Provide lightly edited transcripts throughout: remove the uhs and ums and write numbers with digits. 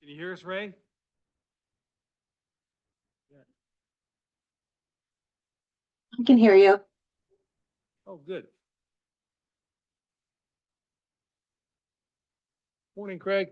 Can you hear us, Ray? I can hear you. Oh, good. Morning, Craig.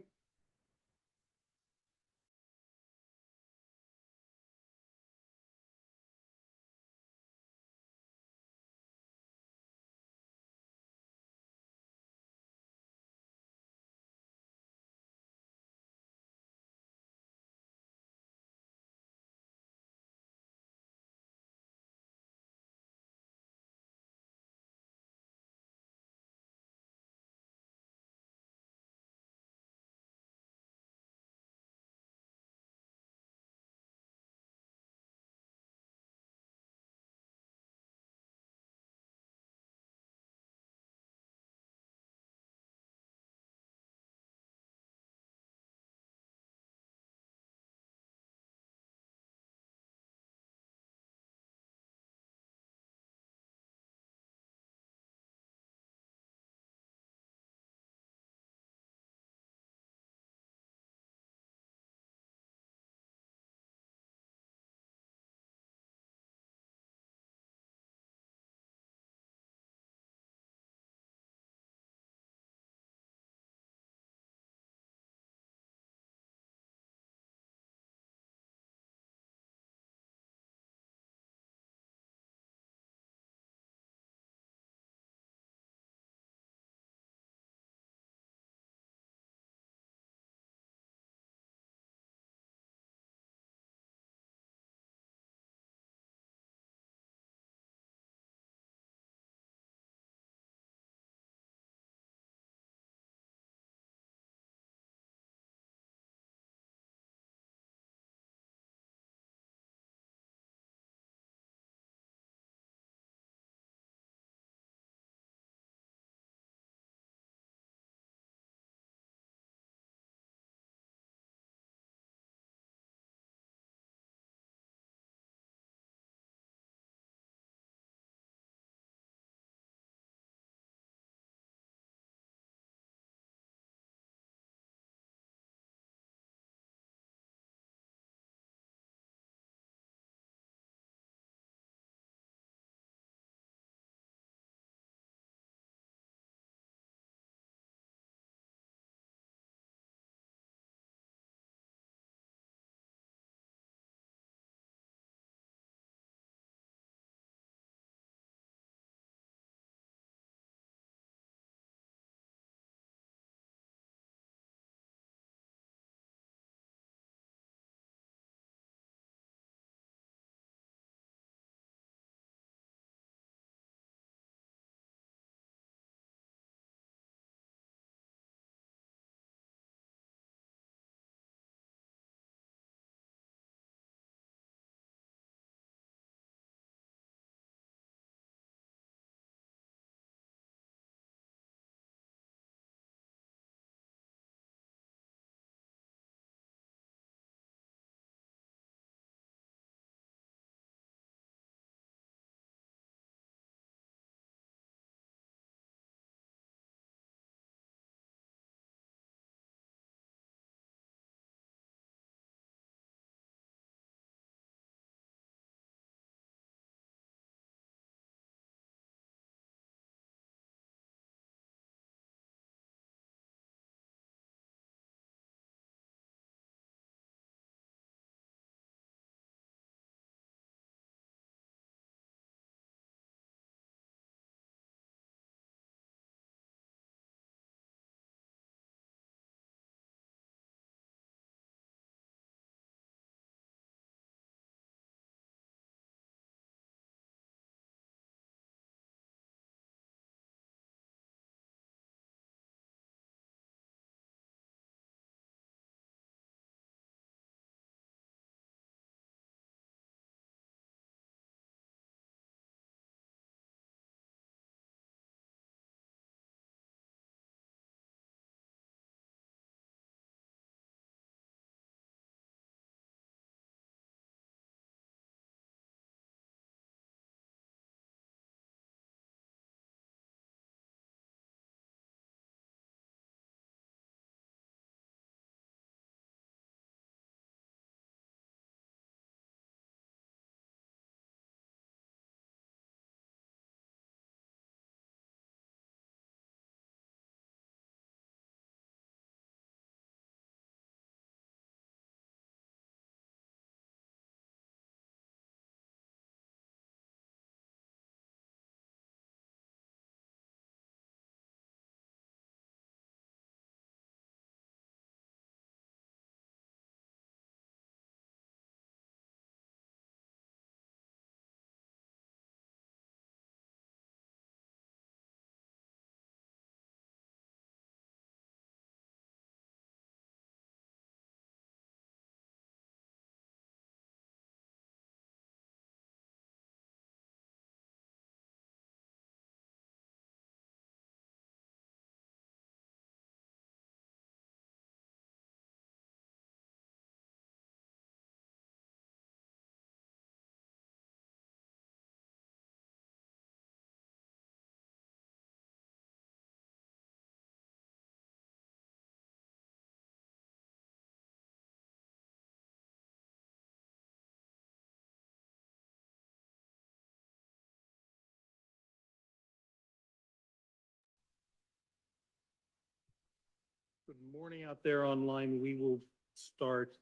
Good morning out there online. We will start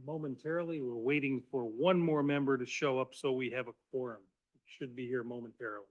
momentarily. We're waiting for one more member to show up so we have a quorum. Should be here momentarily.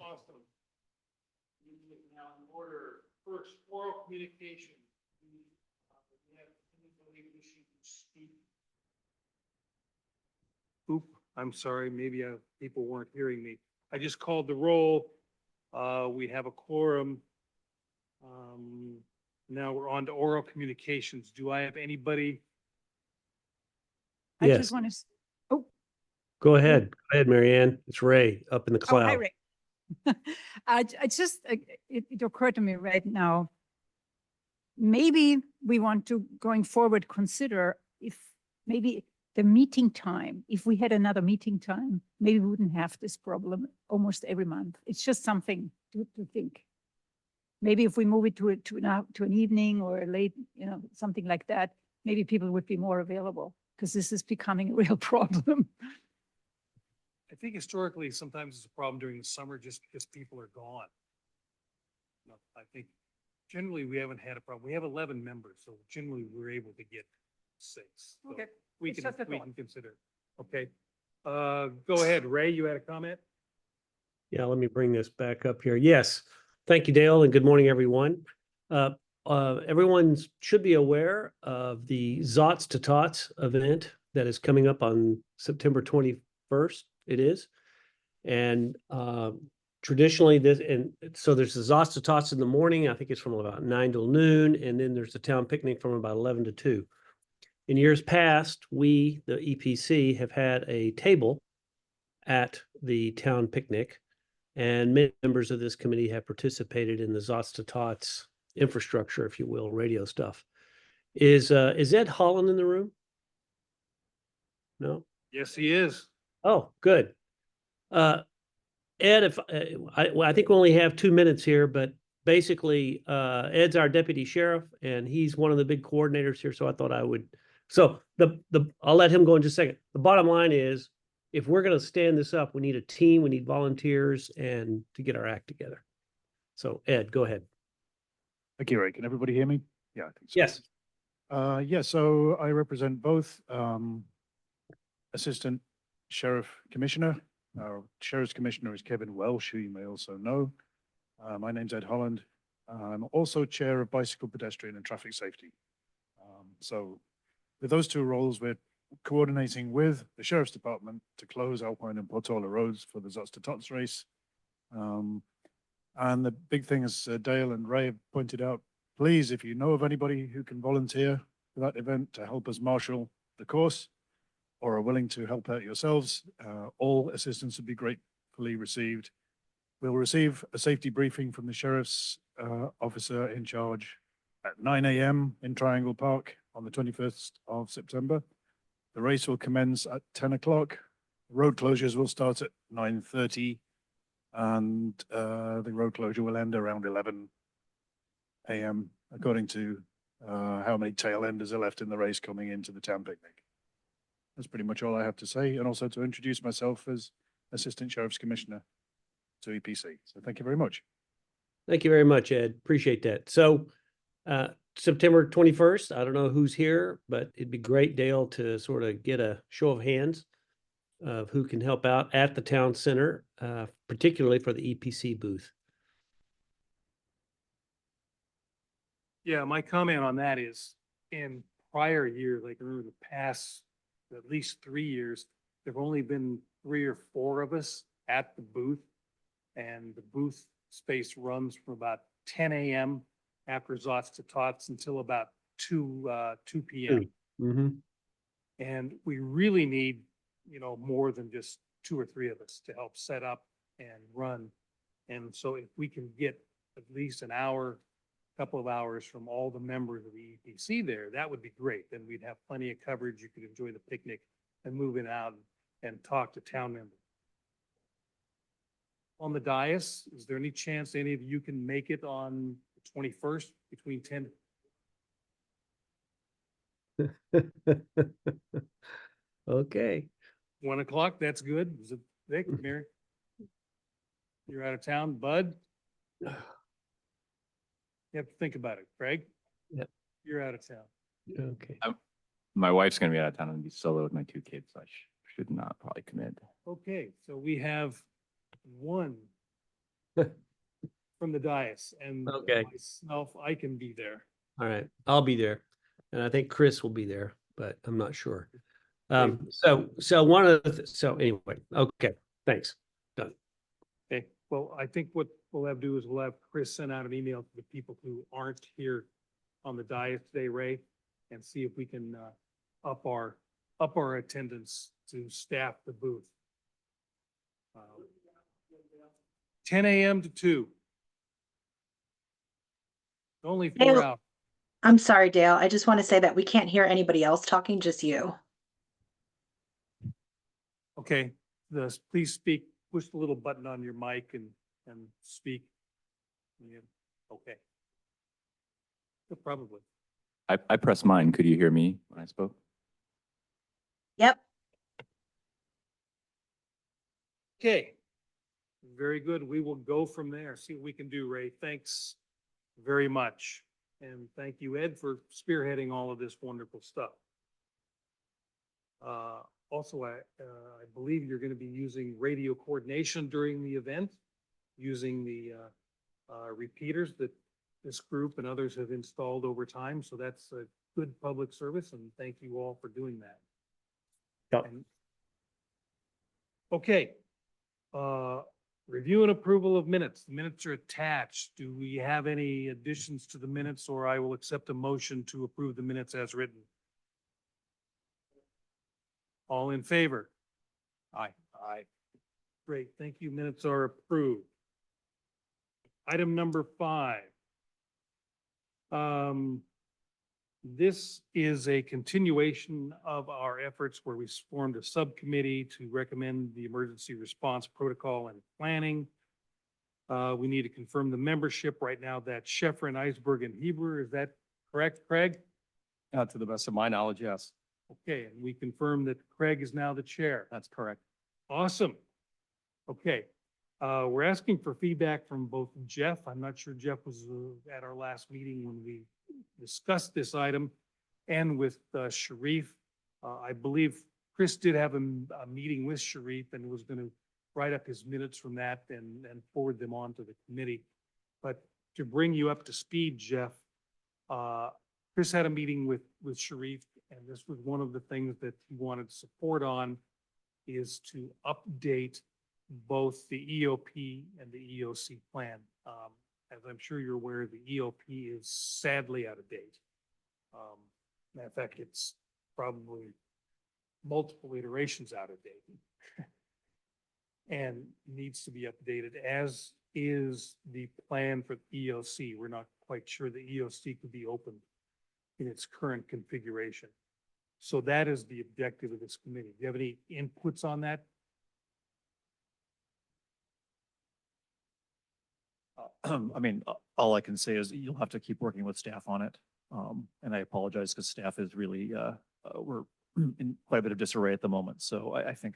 Awesome. Now in order, first oral communication. We have anybody wishing to speak. Oop, I'm sorry, maybe people weren't hearing me. I just called the roll. We have a quorum. Now we're on to oral communications. Do I have anybody? I Yes. just want to, Go ahead. Go ahead, Mary Ann. It's Ray up in the oh, hi, cloud. Ray. It occurred to me right now. Maybe we want to, going forward, consider if maybe the meeting time, if we had another meeting time, maybe we wouldn't have this problem almost every month. It's just something to think. Maybe if we move it to an evening or a late, something like that, maybe people would be more available because this is becoming a real problem. I think historically, sometimes it's a problem during the summer just because people are gone. No, I think generally we haven't had a problem. We have 11 members, so generally we're able to get 6. So Okay. We It's can, just a we thought. can consider. it. Okay. Go ahead, Ray, you had a comment? Yeah, let me bring this back up here. Yes. Thank you, Dale, and good morning, everyone. Everyone should be aware of the Zots to Tots event that is coming up on September 21st. It is. And traditionally so there's the Zots to Tots in the morning. I think it's from about 9 till noon. And then there's the town picnic from about 11 to 2. In years past, we, the EPC, have had a table at the town picnic, and many members of this committee have participated in the Zots to Tots infrastructure, if you will, radio stuff. Is Ed Holland in the room? No? Yes, he is. Oh, good. Ed, if I think we only have 2 minutes here, but basically Ed's our deputy sheriff and he's one of the big coordinators here. So I thought I would. So I'll let him go in just a second. The bottom line is if we're going to stand this up, we need a team, we need volunteers and to get our act together. So Ed, go ahead. Thank you, Ray. Can everybody hear me? Yeah, I think so. Yes. Yeah, so I represent both Assistant Sheriff Commissioner. Our Sheriff's Commissioner is Kevin Welsh, who you may also know. My name's Ed Holland. I'm also Chair of Bicycle, Pedestrian and Traffic Safety. So with those two roles, we're coordinating with the Sheriff's Department to close Alpine and Portola roads for the Zots to Tots race. And the big thing, as Dale and Ray have pointed out, please, if you know of anybody who can volunteer for that event to help us marshal the course or are willing to help out yourselves, all assistance would be gratefully received. We'll receive a safety briefing from the sheriff's officer in charge at 9 a.m. in Triangle Park on the 21st of September. The race will commence at 10 o'clock. Road closures will start at 9:30 and the road closure will end around 11 a.m. according to how many tail enders are left in the race coming into the town picnic. That's pretty much all I have to say, and also to introduce myself as Assistant Sheriff's Commissioner to EPC. So thank you very much. Thank you very much, Ed. Appreciate that. So September 21st, I don't know who's here, but it'd be great, Dale, to sort of get a show of hands of who can help out at the town center, particularly for the EPC booth. Yeah, my comment on that is in prior years, like I remember the past at least 3 years, there've only been 3 or 4 of us at the booth. And the booth space runs from about 10 a.m. after Zots to Tots until about 2 p.m. Mm-hmm. And we really need, more than just 2 or 3 of us to help set up and run. And so if we can get at least an hour, couple of hours from all the members of the EPC there, that would be great. Then we'd have plenty of coverage. You could enjoy the picnic and move in out and talk to town members. On the dais, is there any chance any of you can make it on the 21st between 10? Okay. 1 o'clock, that's good. Is it Vic, Mary? You're out of town, Bud? You have to think about it. Craig? Yep. You're out of town. Okay. My wife's gonna be out of town and be solo with my 2 kids, so I should not probably commit. Okay, so we have 1 from the dais and Okay. myself, I can be there. All right. I'll be there. And I think Chris will be there, but I'm not sure. Okay. So one of the, so anyway, okay, thanks. Done. Okay, well, I think what we'll have to do is we'll have Chris send out an email to the people who aren't here on the dais today, Ray, and see if we can up our attendance to staff the booth. 10 a.m. to 2. Only 4 Dale- hours. I'm sorry, Dale. I just want to say that we can't hear anybody else talking, just you. Okay, please speak, push the little button on your mic and speak. Yeah, okay. Probably. I pressed mine. Could you hear me when I spoke? Yep. Okay. Very good. We will go from there, see what we can do, Ray. Thanks very much. And thank you, Ed, for spearheading all of this wonderful stuff. Also, I believe you're going to be using radio coordination during the event, using the repeaters that this group and others have installed over time. So that's a good public service, and thank you all for doing that. Yep. Okay. Review and approval of minutes. The minutes are attached. Do we have any additions to the minutes, or I will accept a motion to approve the minutes as written? All in favor? Aye. Aye. Great, thank you. Minutes are approved. Item number 5. This is a continuation of our efforts where we formed a subcommittee to recommend the emergency response protocol and planning. We need to confirm the membership right now. That's Scheffer, Iceberg, and Heber. Is that correct, Craig? To the best of my knowledge, yes, Okay, and we confirm that Craig is now the chair. that's correct. Awesome. Okay, we're asking for feedback from both Jeff. I'm not sure Jeff was at our last meeting when we discussed this item, and with Sharif. I believe Chris did have a meeting with Sharif and was going to write up his minutes from that and forward them on to the committee. But to bring you up to speed, Jeff, Chris had a meeting with Sharif, and this was one of the things that he wanted support on, is to update both the EOP and the EOC plan. As I'm sure you're aware, the EOP is sadly out of date. Matter of fact, it's probably multiple iterations out of date and needs to be updated, as is the plan for the EOC. We're not quite sure the EOC could be opened in its current configuration. So that is the objective of this committee. Do you have any inputs on that? I mean, all I can say is you'll have to keep working with staff on it. And I apologize because staff is really, we're in quite a bit of disarray at the moment. So I think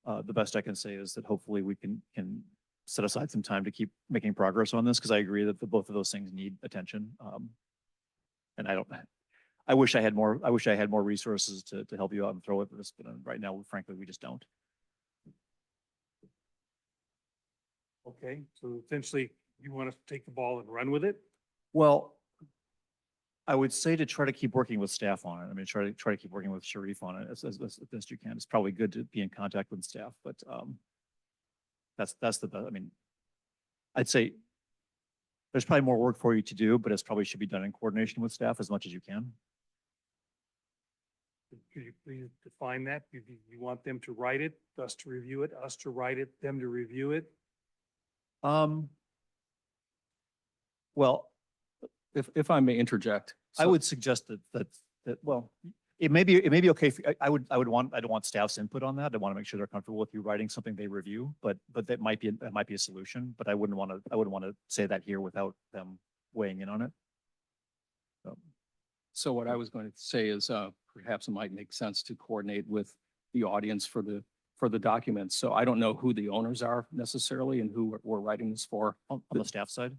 the best I can say is that hopefully we can set aside some time to keep making progress on this, because I agree that both of those things need attention. And I wish I had more resources to help you out and throw at this, but right now, frankly, we just don't. Okay, so essentially you want to take the ball and run with it? Well, I would say to try to keep working with staff on it. I mean, try to keep working with Sharif on it as best you can. It's probably good to be in contact with staff, but that's the best. I mean, I'd say there's probably more work for you to do, but it probably should be done in coordination with staff as much as you can. Could you please define that? You want them to write it, us to review it, us to write it, them to review it? Well, If I may interject. I So- would suggest that, well, it may be okay. I don't want staff's input on that. I want to make sure they're comfortable with you writing something they review, but that might be a solution, but I wouldn't want to say that here without them weighing in on it. So what I was going to say is perhaps it might make sense to coordinate with the audience for the documents. So I don't know who the owners are necessarily and who we're writing this for, On the staff side?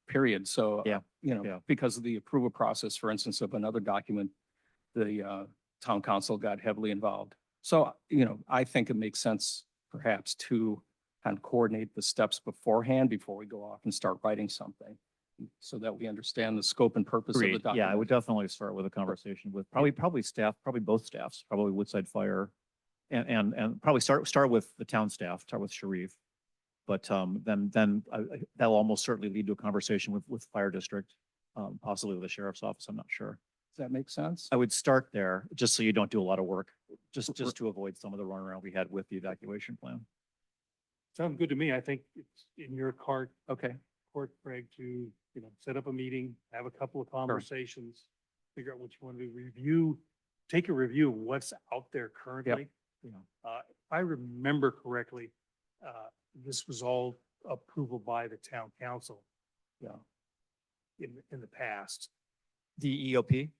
period. So, Yeah, you yeah. know, because of the approval process, for instance, of another document, the town council got heavily involved. So, you know, I think it makes sense perhaps to kind of coordinate the steps beforehand before we go off and start writing something, so that we understand the scope and purpose of the Agreed. document. Yeah, I would definitely start with a conversation with probably staff, probably both staffs, probably Woodside Fire. And probably start with the town staff, start with Sharif. But then that'll almost certainly lead to a conversation with fire district, possibly with the sheriff's office. I'm not sure. Does that make sense? I would start there just so you don't do a lot of work, just to avoid some of the runaround we had with the evacuation plan. Sounds good to me. I think it's in your court, Okay, Craig, to, set up a meeting, have a couple of conversations, figure out what you want to do, take a review of what's out there currently. If I remember correctly, this was all approval by the town council. In the past. The EOP?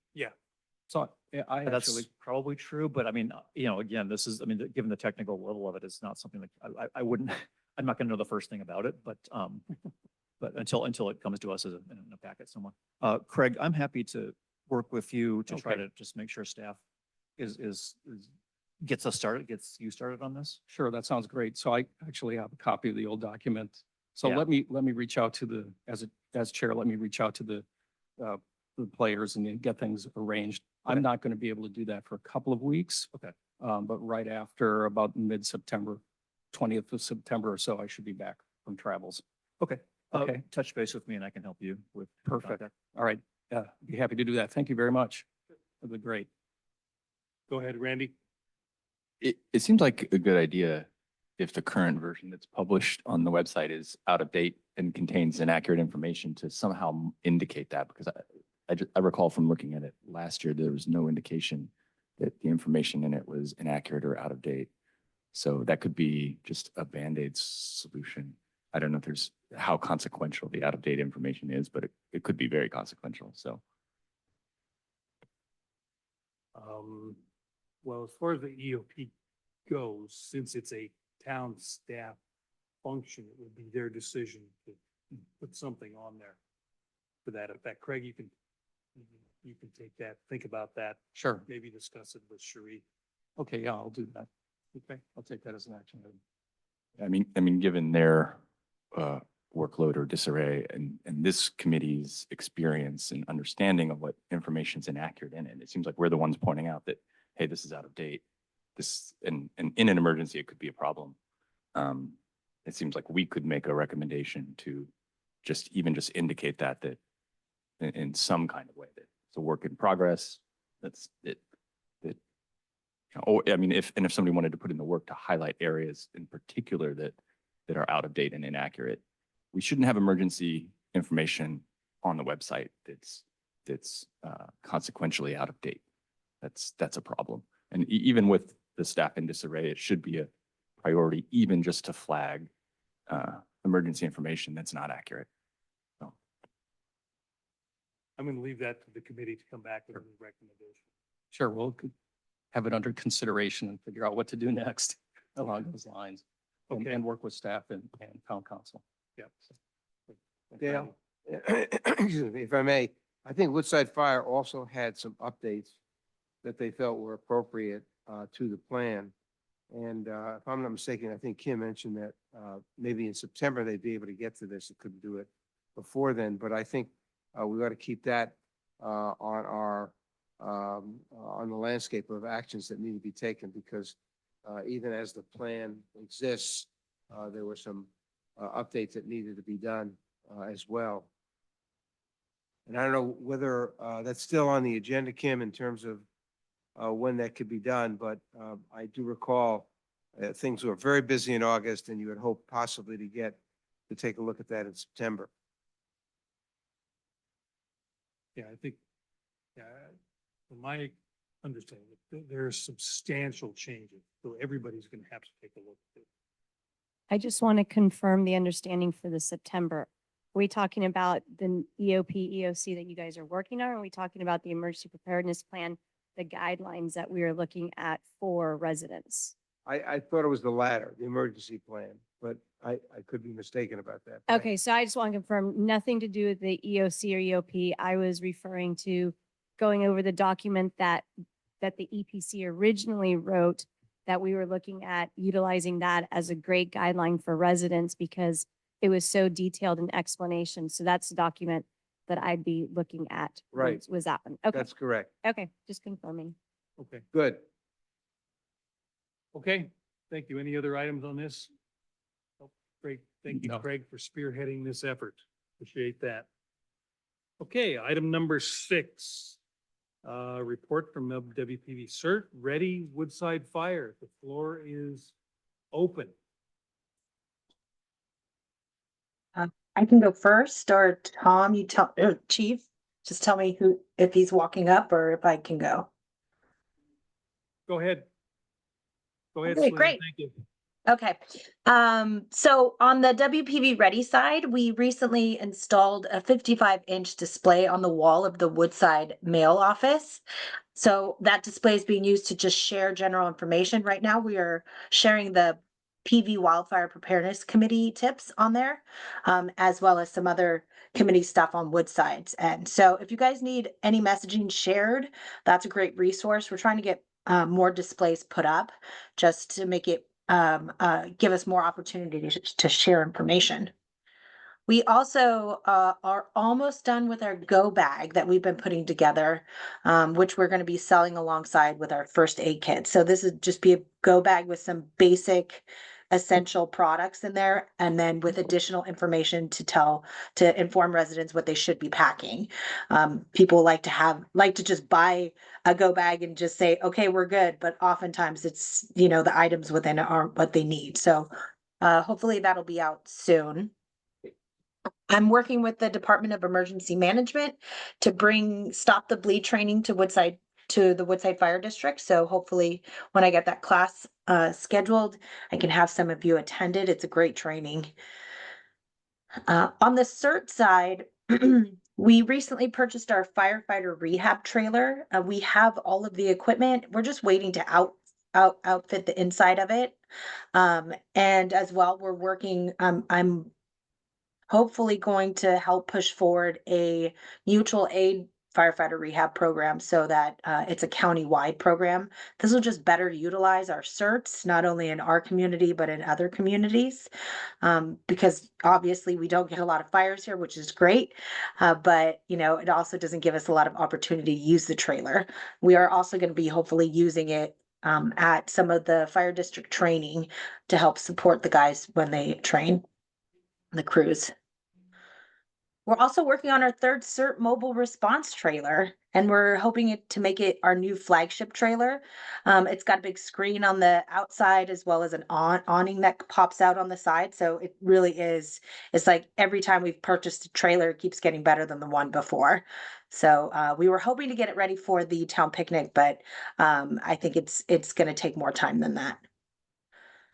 so yeah, I That's actually, probably true, but I mean, again, given the technical level of it, it's not something that I wouldn't, I'm not gonna know the first thing about it, but until it comes to us as in a packet somewhere. Craig, I'm happy to work with you to try Okay. to just make sure staff gets you started on this. sure, that sounds great. So I actually have a copy of the old document. So Yeah. let me reach out to as chair, let me reach out to the players and then get things arranged. Okay. I'm not going to be able to do that for a couple of weeks. Okay. But right after about mid-September, 20th of September or so, I should be back from travels. Okay. Okay. Touch base with me and I can help you with. Perfect. contact. All right. Be happy to do that. Thank you very much. That'd be great. Go ahead, Randy. It seems like a good idea if the current version that's published on the website is out of date and contains inaccurate information to somehow indicate that, because I recall from looking at it last year, there was no indication that the information in it was inaccurate or out of date. So that could be just a Band-Aid solution. I don't know if there's how consequential the out of date information is, but it could be very consequential. So Well, as far as the EOP goes, since it's a town staff function, it would be their decision to put something on there to that effect. Craig, you can take that, think about that, Sure. maybe discuss it with Cherie. Okay, yeah, I'll do that. Okay, I'll take that as an action item. I mean, given their workload or disarray and this committee's experience and understanding of what information's inaccurate in it, it seems like we're the ones pointing out that, hey, this is out of date. This, and in an emergency, it could be a problem. It seems like we could make a recommendation to just indicate that in some kind of way, that it's a work in progress. That's it. I mean, if somebody wanted to put in the work to highlight areas in particular that are out of date and inaccurate, we shouldn't have emergency information on the website that's consequentially out of date. That's a problem. And even with the staff in disarray, it should be a priority, even just to flag emergency information that's not accurate. So, I'm going to leave that to the committee to come back with a recommendation. Sure, we'll have it under consideration and figure out what to do next along those lines. Okay. And work with staff and town council. Yeah. Dale, excuse me, if I may, I think Woodside Fire also had some updates that they felt were appropriate to the plan. And if I'm not mistaken, I think Kim mentioned that maybe in September they'd be able to get to this. It couldn't do it before then, but I think we ought to keep that on the landscape of actions that need to be taken, because even as the plan exists, there were some updates that needed to be done as well. And I don't know whether that's still on the agenda, Kim, in terms of when that could be done, but I do recall things were very busy in August, and you had hoped possibly to take a look at that in September. Yeah, I think, from my understanding, there are substantial changes, so everybody's going to have to take a look at it. I just want to confirm the understanding for the September. Are we talking about the EOP, EOC that you guys are working on? Or are we talking about the emergency preparedness plan, the guidelines that we are looking at for residents? I thought it was the latter, the emergency plan, but I could be mistaken about that. Okay, so I just want to confirm, nothing to do with the EOC or EOP. I was referring to going over the document that the EPC originally wrote, that we were looking at utilizing that as a great guideline for residents because it was so detailed in explanation. So that's the document that I'd be looking at. Right. Was that one? Okay, That's correct. okay, just confirming. Okay, Good. okay, thank you. Any other items on this? Oh, great, thank you, No. Craig, for spearheading this effort. Appreciate that. Okay, item number 6. Report from WPV CERT, ready Woodside Fire. The floor is open. I can go first, or Tom, you tell, Chief, just tell me if he's walking up or if I can go. Go ahead. Go ahead. Okay, Selena. great. Thank you. Okay, so on the WPV Ready side, we recently installed a 55-inch display on the wall of the Woodside mail office. So that display is being used to just share general information. Right now, we are sharing the PV Wildfire Preparedness Committee tips on there, as well as some other committee stuff on Woodside's. And so if you guys need any messaging shared, that's a great resource. We're trying to get more displays put up just to make it give us more opportunity to share information. We also are almost done with our go bag that we've been putting together, which we're going to be selling alongside with our first aid kit. So this is just be a go bag with some basic essential products in there, and then with additional information to inform residents what they should be packing. People like to just buy a go bag and just say, okay, we're good. But oftentimes it's, the items within it aren't what they need. So hopefully that'll be out soon. I'm working with the Department of Emergency Management to stop the bleed training to the Woodside Fire District. So hopefully when I get that class scheduled, I can have some of you attended. It's a great training. On the CERT side, we recently purchased our firefighter rehab trailer. We have all of the equipment. We're just waiting to outfit the inside of it. And as well, we're working, I'm hopefully going to help push forward a mutual aid firefighter rehab program so that it's a county-wide program. This will just better utilize our certs, not only in our community, but in other communities. Because obviously we don't get a lot of fires here, which is great. But you know, it also doesn't give us a lot of opportunity to use the trailer. We are also going to be hopefully using it at some of the fire district training to help support the guys when they train the crews. We're also working on our third CERT mobile response trailer, and we're hoping to make it our new flagship trailer. It's got a big screen on the outside as well as an awning that pops out on the side. So it really is, it's like every time we've purchased a trailer, it keeps getting better than the one before. So we were hoping to get it ready for the town picnic, but I think it's going to take more time than that.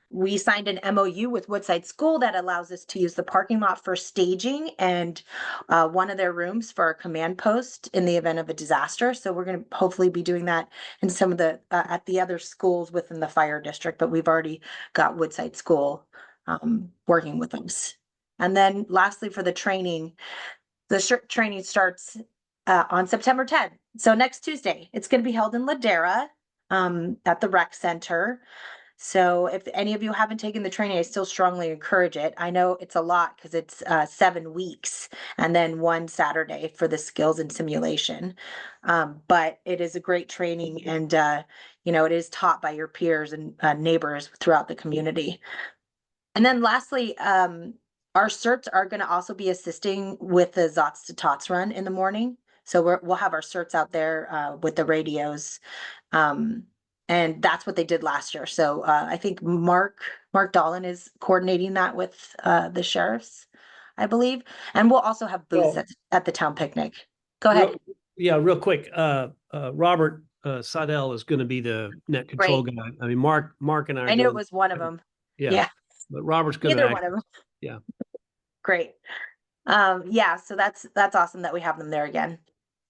We signed an MOU with Woodside School that allows us to use the parking lot for staging and one of their rooms for our command post in the event of a disaster. So we're going to hopefully be doing that in some of the at the other schools within the fire district, but we've already got Woodside School working with us. And then lastly, for the training, the training starts on September 10th. So next Tuesday, it's going to be held in Ladera at the rec center. So if any of you haven't taken the training, I still strongly encourage it. I know it's a lot because it's 7 weeks and then one Saturday for the skills and simulation. But it is a great training and, you know, it is taught by your peers and neighbors throughout the community. And then lastly, our certs are going to also be assisting with the Zots to Tots run in the morning. So we'll have our certs out there with the radios. And that's what they did last year. So I think Mark Dolan is coordinating that with the sheriffs, I believe. And we'll also have booths Well- at the town picnic. Go ahead. Real quick. Robert Sadell is going to be the net control guy. I mean, Mark and I are I knew it doing- was one of them. Yeah. Yeah. But Robert's going Either to one of them. Yeah. Great. Yeah, so that's awesome that we have them there again.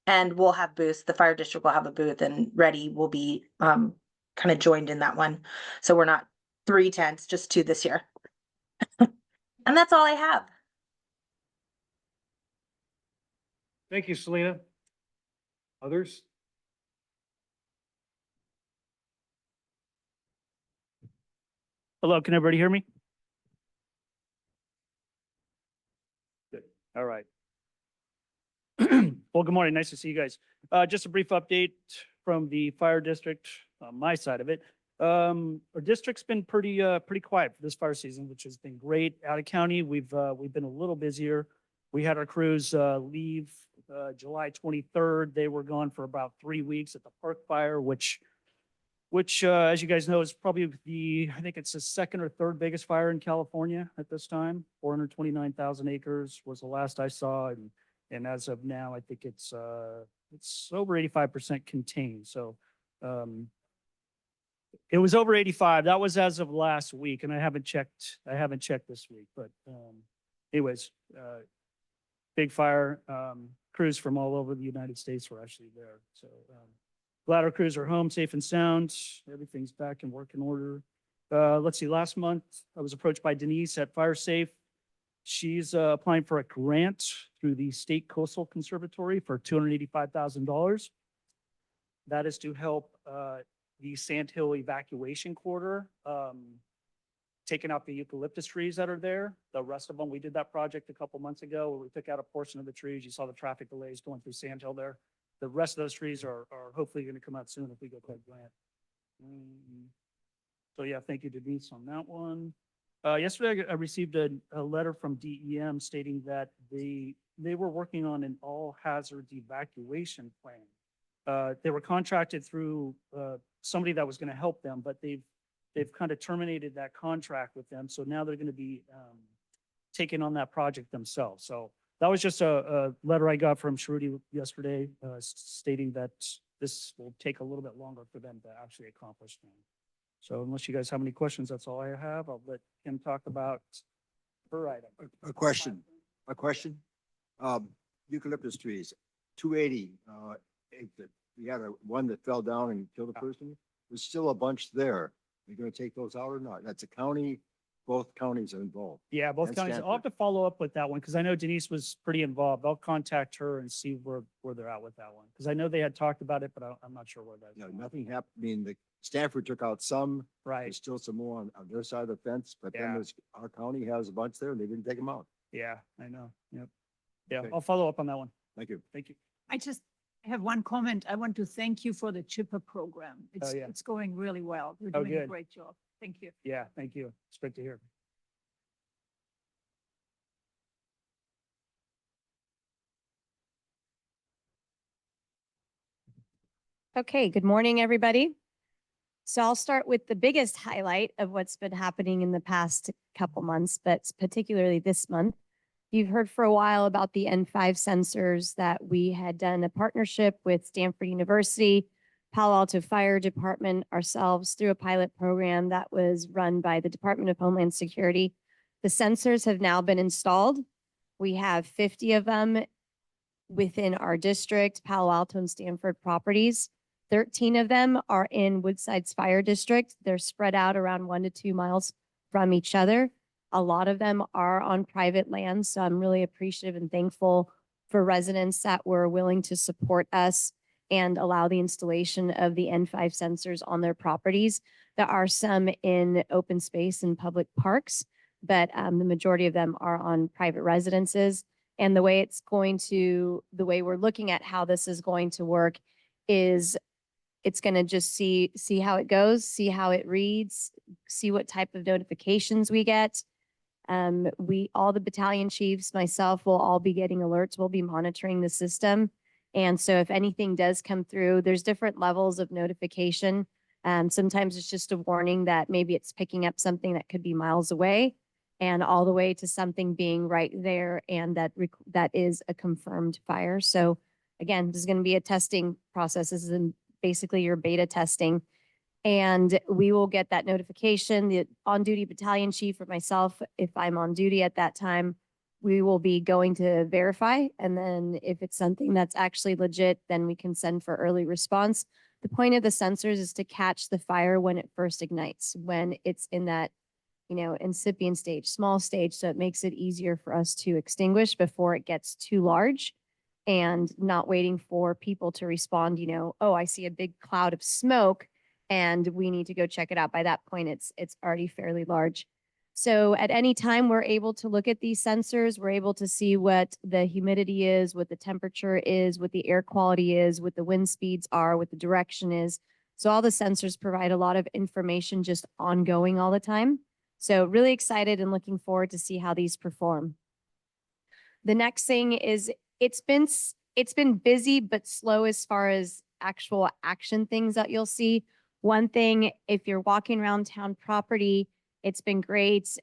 And we'll have booths. The fire district will have a booth and Ready will be kind of joined in that one. So we're not 3 tents, just 2 this year. And that's all I have. Thank you, Selena. Others? Hello, can everybody hear me? Good, all right. Well, good morning, nice to see you guys. Just a brief update from the fire district, on my side of it. Our district's been pretty quiet for this fire season, which has been great. Out of county, we've been a little busier. We had our crews leave July 23rd. They were gone for about 3 weeks at the Park Fire, which as you guys know, is probably I think it's the second or third biggest fire in California at this time. 429,000 acres was the last I saw. And as of now, I think it's over 85% contained. So it was over 85. That was as of last week. And I haven't checked this week, but anyways, big fire, crews from all over the United States were actually there. So glad our crews are home safe and sound. Everything's back in working order. Let's see, last month I was approached by Denise at Fire Safe. She's applying for a grant through the State Coastal Conservatory for $285,000. That is to help the Sand Hill evacuation corridor, taking out the eucalyptus trees that are there. The rest of them, we did that project a couple months ago where we took out a portion of the trees. You saw the traffic delays going through Sand Hill there. The rest of those trees are hopefully going to come out soon if we get that grant. So yeah, thank you, Denise, on that one. Yesterday, I received a letter from DEM stating that they were working on an all hazards evacuation plan. They were contracted through somebody that was going to help them, but they've kind of terminated that contract with them. So now they're going to be taking on that project themselves. So that was just a letter I got from Shruti yesterday stating that this will take a little bit longer for them to actually accomplish things. So unless you guys have any questions, that's all I have. I'll let Kim talk about her item. A question. Eucalyptus trees, 280. We had one that fell down and killed a person. there's still a bunch there. You're gonna take those out or not? That's a county, both counties are involved. Yeah, both And counties. I'll have Stanford. to follow up with that one because I know Denise was pretty involved. I'll contact her and see where they're at with that one. Because I know they had talked about it, but I'm not sure where that. You know, nothing happened. I mean, the Stanford took out some, Right. there's still some more on their side of the fence, but then Yeah. there's, our county has a bunch there and they didn't take them out. Yeah, I know. Yep. Yeah, Okay. I'll follow up on that one. Thank you. Thank you. I just have one comment. I want to thank you for the chipper program. yeah. It's going really well. You're Oh, doing a good. great job. Thank you. Yeah, thank you. It's great to hear. Okay, good morning, everybody. So I'll start with the biggest highlight of what's been happening in the past couple months, but particularly this month. You've heard for a while about the N5 sensors that we had done a partnership with Stanford University, Palo Alto Fire Department, ourselves through a pilot program that was run by the Department of Homeland Security. The sensors have now been installed. We have 50 of them within our district, Palo Alto and Stanford properties. 13 of them are in Woodside's fire district. They're spread out around 1 to 2 miles from each other. A lot of them are on private land, so I'm really appreciative and thankful for residents that were willing to support us and allow the installation of the N5 sensors on their properties. There are some in open space and public parks, but the majority of them are on private residences. And the way we're looking at how this is going to work is it's going to just see how it goes, see how it reads, see what type of notifications we get. All the battalion chiefs, myself, will all be getting alerts. We'll be monitoring the system. And so if anything does come through, there's different levels of notification. Sometimes it's just a warning that maybe it's picking up something that could be miles away, and all the way to something being right there and that is a confirmed fire. So again, this is going to be a testing process. This is basically your beta testing. And we will get that notification. The on-duty battalion chief or myself, if I'm on duty at that time, we will be going to verify. And then if it's something that's actually legit, then we can send for early response. The point of the sensors is to catch the fire when it first ignites, when it's in that, incipient stage, small stage. So it makes it easier for us to extinguish before it gets too large, and not waiting for people to respond, oh, I see a big cloud of smoke and we need to go check it out. By that point, it's already fairly large. So at any time, we're able to look at these sensors. We're able to see what the humidity is, what the temperature is, what the air quality is, what the wind speeds are, what the direction is. So all the sensors provide a lot of information just ongoing all the time. So really excited and looking forward to see how these perform. The next thing is it's been busy but slow as far as actual action things that you'll see. One thing, if you're walking around town property, it's been great.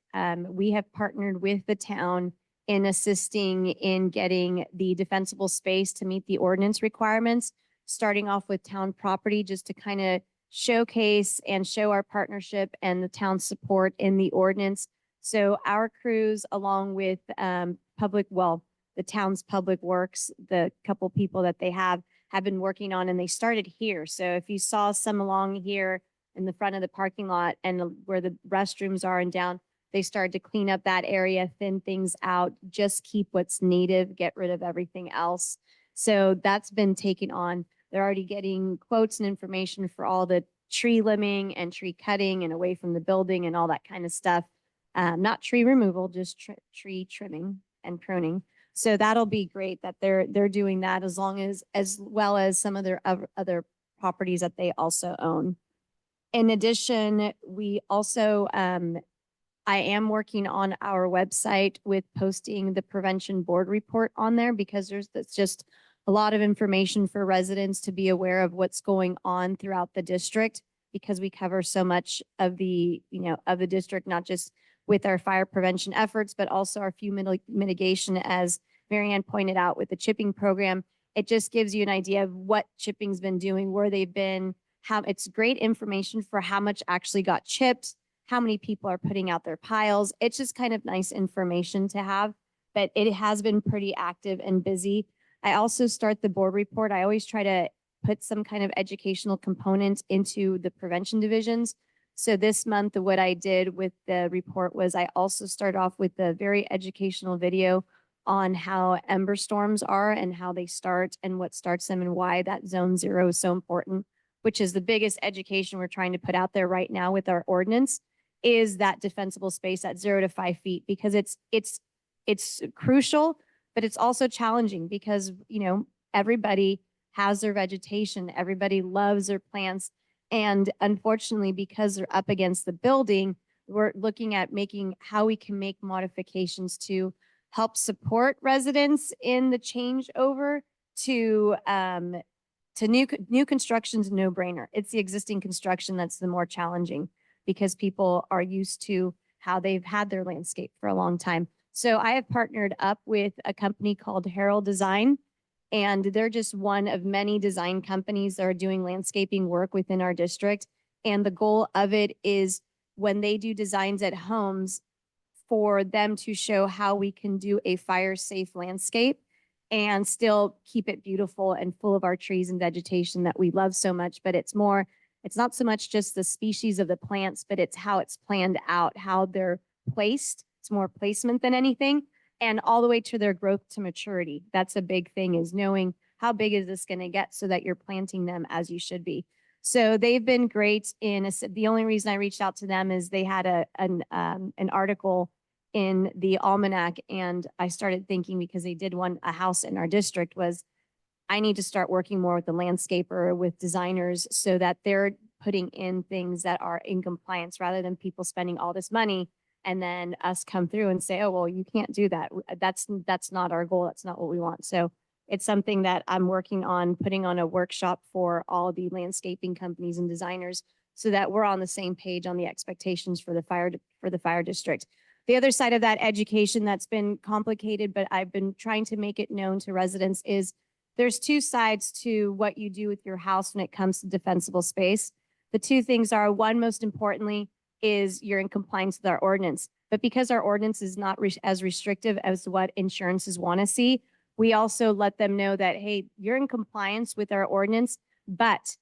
We have partnered with the town in assisting in getting the defensible space to meet the ordinance requirements, starting off with town property just to kind of showcase and show our partnership and the town's support in the ordinance. So our crews, along with the town's public works, the couple people that they have been working on, and they started here. So if you saw some along here in the front of the parking lot and where the restrooms are and down, they started to clean up that area, thin things out, just keep what's native, get rid of everything else. So that's been taken on. They're already getting quotes and information for all the tree limbing and tree cutting and away from the building and all that kind of stuff. Not tree removal, just tree trimming and pruning. So that'll be great that they're doing that, as well as some of their other properties that they also own. In addition, we also, I am working on our website with posting the prevention board report on there, because that's just a lot of information for residents to be aware of what's going on throughout the district, because we cover so much of the district, not just with our fire prevention efforts, but also our fuel mitigation, as Marianne pointed out with the chipping program. It just gives you an idea of what chipping's been doing, where they've been, how it's great information for how much actually got chipped, how many people are putting out their piles. It's just kind of nice information to have, but it has been pretty active and busy. I also start the board report. I always try to put some kind of educational component into the prevention divisions. So this month, what I did with the report was I also started off with a very educational video on how ember storms are and how they start and what starts them and why that zone 0 is so important, which is the biggest education we're trying to put out there right now with our ordinance, is that defensible space at 0 to 5 feet, because it's crucial, but it's also challenging because, you know, everybody has their vegetation, everybody loves their plants. And unfortunately, because they're up against the building, we're looking at making how we can make modifications to help support residents in the changeover to new construction's no brainer. It's the existing construction that's the more challenging because people are used to how they've had their landscape for a long time. So I have partnered up with a company called Herald Design, and they're just one of many design companies that are doing landscaping work within our district. And the goal of it is when they do designs at homes, for them to show how we can do a fire-safe landscape and still keep it beautiful and full of our trees and vegetation that we love so much. But it's not so much just the species of the plants, but it's how it's planned out, how they're placed. It's more placement than anything, and all the way to their growth to maturity. That's a big thing, is knowing how big is this going to get so that you're planting them as you should be. So they've been great the only reason I reached out to them is they had an article in the almanac, and I started thinking, because they did a house in our district, was I need to start working more with the landscaper, with designers, so that they're putting in things that are in compliance rather than people spending all this money and then us come through and say, oh, well, you can't do that. That's not our goal. That's not what we want. So it's something that I'm working on putting on a workshop for all of the landscaping companies and designers so that we're on the same page on the expectations for the fire district. The other side of that education that's been complicated, but I've been trying to make it known to residents, is there's two sides to what you do with your house when it comes to defensible space. The two things are, one, most importantly, is you're in compliance with our ordinance. But because our ordinance is not as restrictive as what insurances want to see, we also let them know that, hey, you're in compliance with our ordinance, but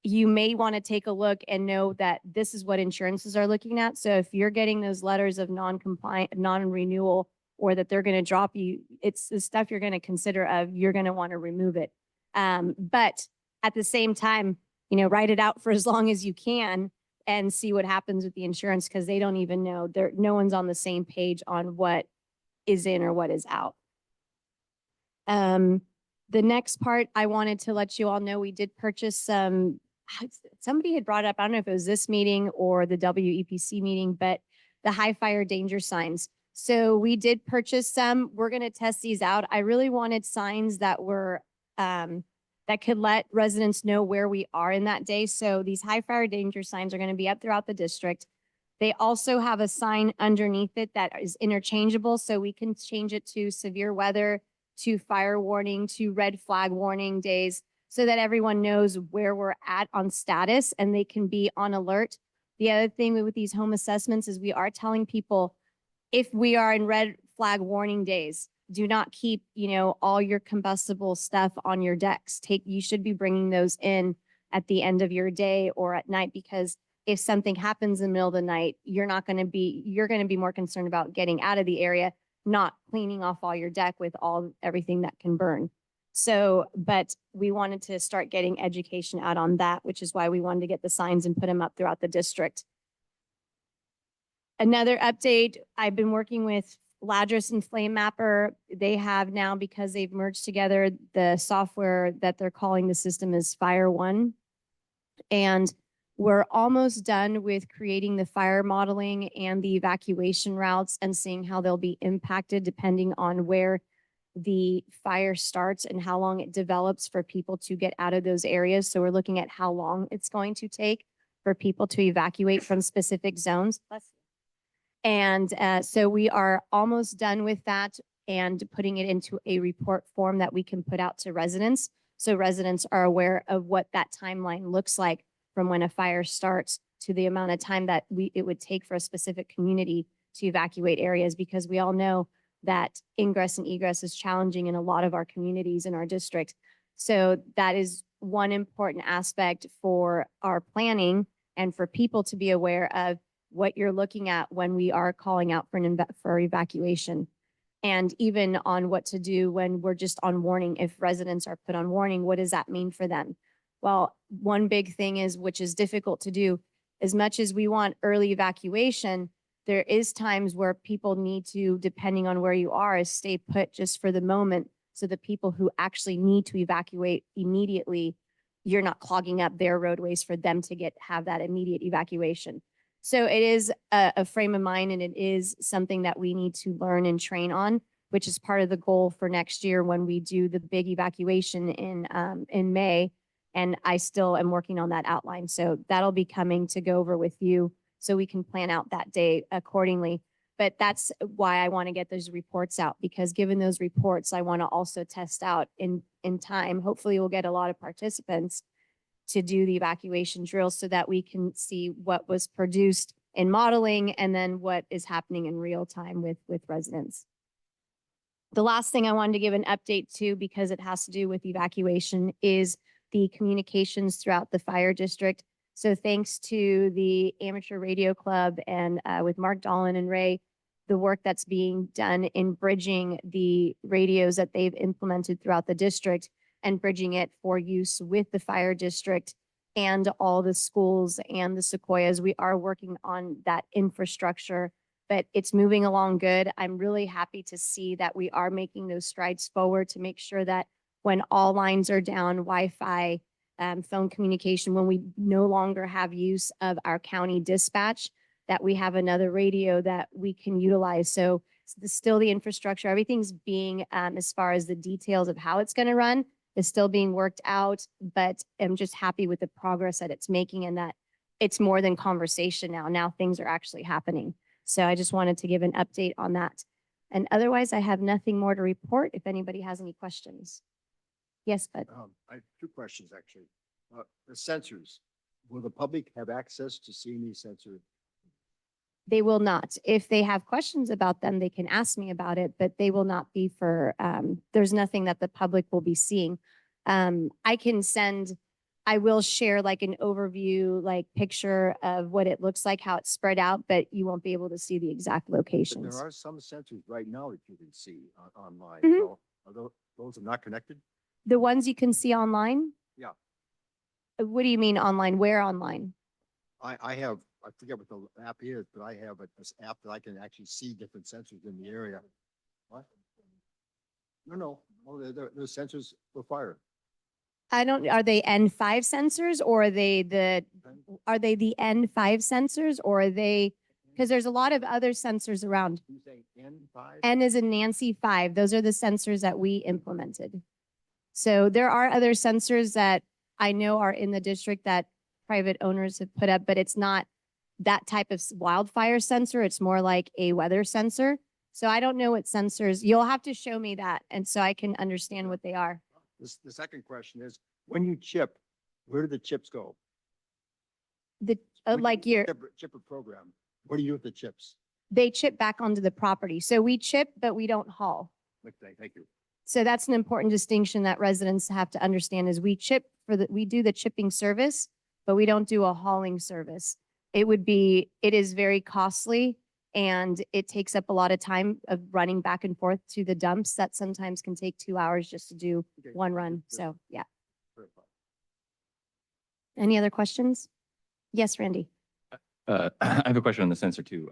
you may want to take a look and know that this is what insurances are looking at. So if you're getting those letters of non-renewal, or that they're going to drop you, it's the stuff you're going to consider you're going to want to remove it. But at the same time, write it out for as long as you can and see what happens with the insurance, because they don't even know. No one's on the same page on what is in or what is out. The next part I wanted to let you all know, we did purchase somebody had brought up, I don't know if it was this meeting or the WEPC meeting, but the high fire danger signs. So we did purchase some. We're going to test these out. I really wanted signs that were, that could let residents know where we are in that day. So these high fire danger signs are going to be up throughout the district. They also have a sign underneath it that is interchangeable. So we can change it to severe weather, to fire warning, to red flag warning days, so that everyone knows where we're at on status and they can be on alert. The other thing with these home assessments is we are telling people, if we are in red flag warning days, do not keep, all your combustible stuff on your decks. You should be bringing those in at the end of your day or at night, because if something happens in the middle of the night, you're going to be more concerned about getting out of the area, not cleaning off all your deck with everything that can burn. So, but we wanted to start getting education out on that, which is why we wanted to get the signs and put them up throughout the district. Another update, I've been working with Ladris and Flame Mapper. They have now, because they've merged together, the software that they're calling the system is Fire One. And we're almost done with creating the fire modeling and the evacuation routes and seeing how they'll be impacted depending on where the fire starts and how long it develops for people to get out of those areas. So we're looking at how long it's going to take for people to evacuate from specific zones. And so we are almost done with that and putting it into a report form that we can put out to residents, so residents are aware of what that timeline looks like from when a fire starts to the amount of time that it would take for a specific community to evacuate areas, because we all know that ingress and egress is challenging in a lot of our communities in our district. So that is one important aspect for our planning and for people to be aware of what you're looking at when we are calling out for evacuation. And even on what to do when we're just on warning. If residents are put on warning, what does that mean for them? Well, one big thing is, which is difficult to do, as much as we want early evacuation, there is times where people need to, depending on where you are, is stay put just for the moment. So the people who actually need to evacuate immediately, you're not clogging up their roadways for them to have that immediate evacuation. So it is a frame of mind, and it is something that we need to learn and train on, which is part of the goal for next year when we do the big evacuation in May. And I still am working on that outline. So that'll be coming to go over with you so we can plan out that day accordingly. But that's why I want to get those reports out, because given those reports, I want to also test out in time. Hopefully we'll get a lot of participants to do the evacuation drills so that we can see what was produced in modeling and then what is happening in real time with residents. The last thing I wanted to give an update to, because it has to do with evacuation, is the communications throughout the fire district. So thanks to the Amateur Radio Club and with Mark Dolan and Ray, the work that's being done in bridging the radios that they've implemented throughout the district and bridging it for use with the fire district and all the schools and the Sequoias. We are working on that infrastructure, but it's moving along good. I'm really happy to see that we are making those strides forward to make sure that when all lines are down, Wi-Fi, phone communication, when we no longer have use of our county dispatch, that we have another radio that we can utilize. So still the infrastructure, everything's being, as far as the details of how it's going to run, is still being worked out, but I'm just happy with the progress that it's making and that it's more than conversation now. Now things are actually happening. So I just wanted to give an update on that. And otherwise, I have nothing more to report if anybody has any questions. Yes, bud. I have two questions, actually. The sensors, will the public have access to seeing these sensors? They will not. If they have questions about them, they can ask me about it, but they will not be for, there's nothing that the public will be seeing. I will share like an overview, like picture of what it looks like, how it's spread out, but you won't be able to see the exact But locations. there are some sensors right now that you can see online. Mhm. So are those are not connected? The ones you can see online? Yeah. What do you mean online? Where online? I have, I forget what the app is, but I have this app that I can actually see different sensors in the area. What? No. Oh, they're sensors for fire. Are they N5 sensors or are they the N5 sensors or are they, because there's a lot of other sensors around. You say N5? N is in Nancy 5. Those are the sensors that we implemented. So there are other sensors that I know are in the district that private owners have put up, but it's not that type of wildfire sensor. It's more like a weather sensor. So I don't know what sensors, you'll have to show me that. And so I can understand what they are. The second question is, when you chip, where do the chips go? The, When you like do your, the chipper program, what do you do with the chips? they chip back onto the property. So we chip, but we don't haul. Okay, thank you. So that's an important distinction that residents have to understand is we do the chipping service, but we don't do a hauling service. It is very costly and it takes up a lot of time of running back and forth to the dumps that sometimes can take 2 hours just to do Okay, one good, run. good. So yeah. Very fine. Any other questions? Yes, Randy. I have a question on the sensor too.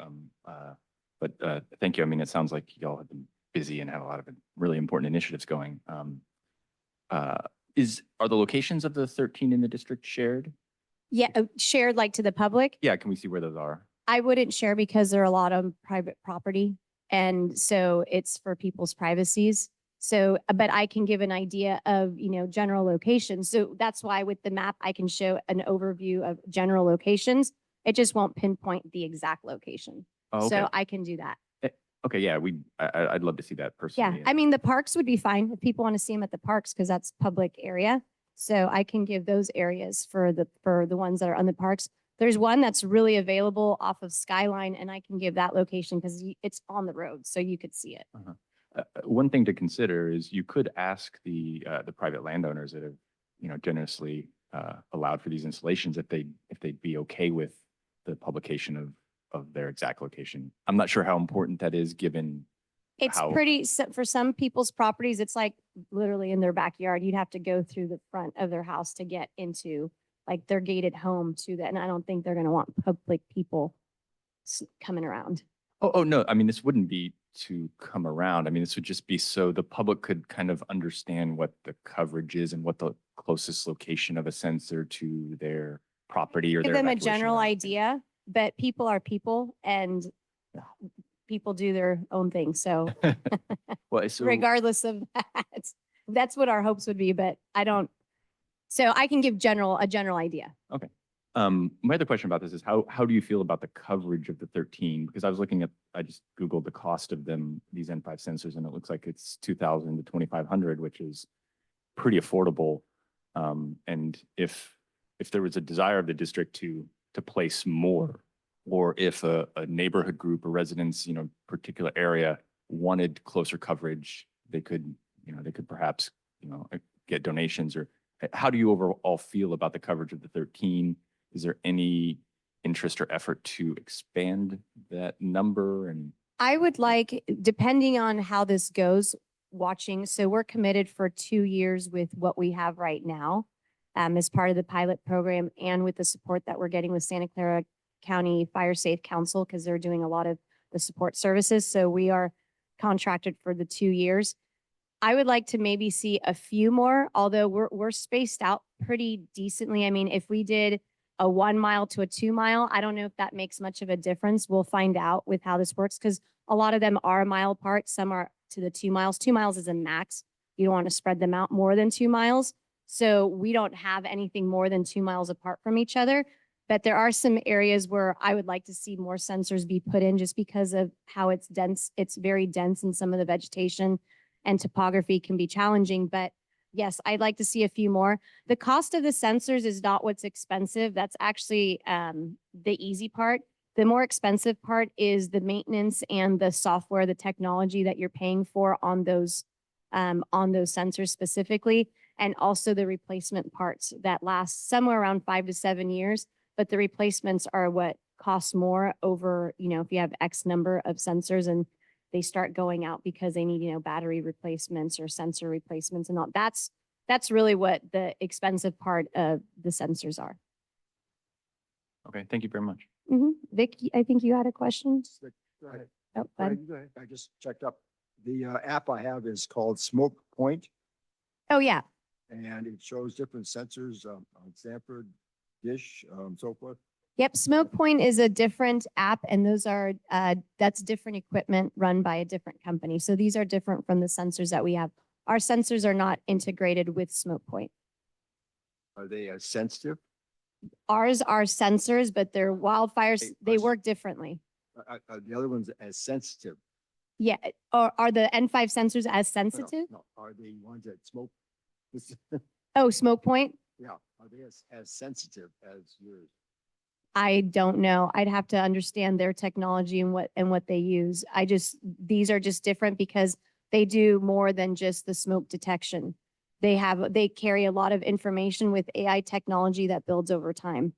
Thank you. I mean, it sounds like y'all have been busy and have a lot of really important initiatives going. Are the locations of the 13 in the district shared? Yeah, shared like to the public. Yeah, can we see where those are? I wouldn't share because there are a lot of private property. And so it's for people's privacies. So, but I can give an idea of, general locations. So that's why with the map, I can show an overview of general locations. It just won't pinpoint the exact location. Oh, okay. So I can do that. Okay, yeah, I'd love to see that Yeah. personally. I mean, the parks would be fine if people want to see them at the parks because that's public area. So I can give those areas for the ones that are on the parks. There's one that's really available off of Skyline and I can give that location because it's on the road. So you could see it. One thing to consider is you could ask the private landowners that have generously allowed for these installations if they'd be okay with the publication of their exact location. I'm not sure how important that is given It's how- pretty, for some people's properties, it's like literally in their backyard. You'd have to go through the front of their house to get into like their gated home to that. And I don't think they're going to want public people coming around. Oh, no, I mean, this wouldn't be to come around. I mean, this would just be so the public could kind of understand what the coverage is and what the closest location of a sensor to their property or Give their them a evacuation general area. idea, but people are people and people do their own thing. So Well, so regardless of that, that's what our hopes would be, but I don't. So I can give a general idea. my other question about this is how do you feel about the coverage of the 13? Because I just Googled the cost of these N5 sensors, and it looks like it's $2,000 to $2,500, which is pretty affordable. And if there was a desire of the district to place more, or if a neighborhood group or residents, particular area wanted closer coverage, they could perhaps, get donations. Or how do you overall feel about the coverage of the 13? Is there any interest or effort to expand that number? And I would like, depending on how this goes, watching. So we're committed for 2 years with what we have right now as part of the pilot program and with the support that we're getting with Santa Clara County Fire Safe Council, because they're doing a lot of the support services. So we are contracted for the 2 years. I would like to maybe see a few more, although we're spaced out pretty decently. I mean, if we did a 1 mile to a 2 mile, I don't know if that makes much of a difference. We'll find out with how this works, because a lot of them are a mile apart. Some are to the 2 miles. 2 miles is a max. You don't want to spread them out more than 2 miles. So we don't have anything more than 2 miles apart from each other. But there are some areas where I would like to see more sensors be put in, just because of how it's dense. It's very dense, and some of the vegetation and topography can be challenging. But yes, I'd like to see a few more. The cost of the sensors is not what's expensive. That's actually the easy part. The more expensive part is the maintenance and the software, the technology that you're paying for on those sensors specifically, and also the replacement parts that last somewhere around 5 to 7 years. But the replacements are what costs more over, if you have X number of sensors and they start going out because they need, battery replacements or sensor replacements and all. That's really what the expensive part of the sensors are. okay, thank you very much. Vic, I think you had a question. Go ahead. Oh, Go bud. ahead, you go ahead. I just checked up. The app I have is called Smoke Point, Oh, yeah. and it shows different sensors on Sanford, Dish, so forth. Yep. Smoke Point is a different app, and those are, that's different equipment run by a different company. So these are different from the sensors that we have. Our sensors are not integrated with Smoke Point. Are they sensitive? Ours are sensors, but they're wildfires. Hey, They Russ. work differently. Are the other ones as sensitive? Yeah. Are the N5 sensors as No, no, sensitive? no. Are the ones that smoke? Oh, Smoke Point? Yeah, are they as sensitive as yours? I don't know. I'd have to understand their technology and what they use. These are just different because they do more than just the smoke detection. They carry a lot of information with AI technology that builds over time.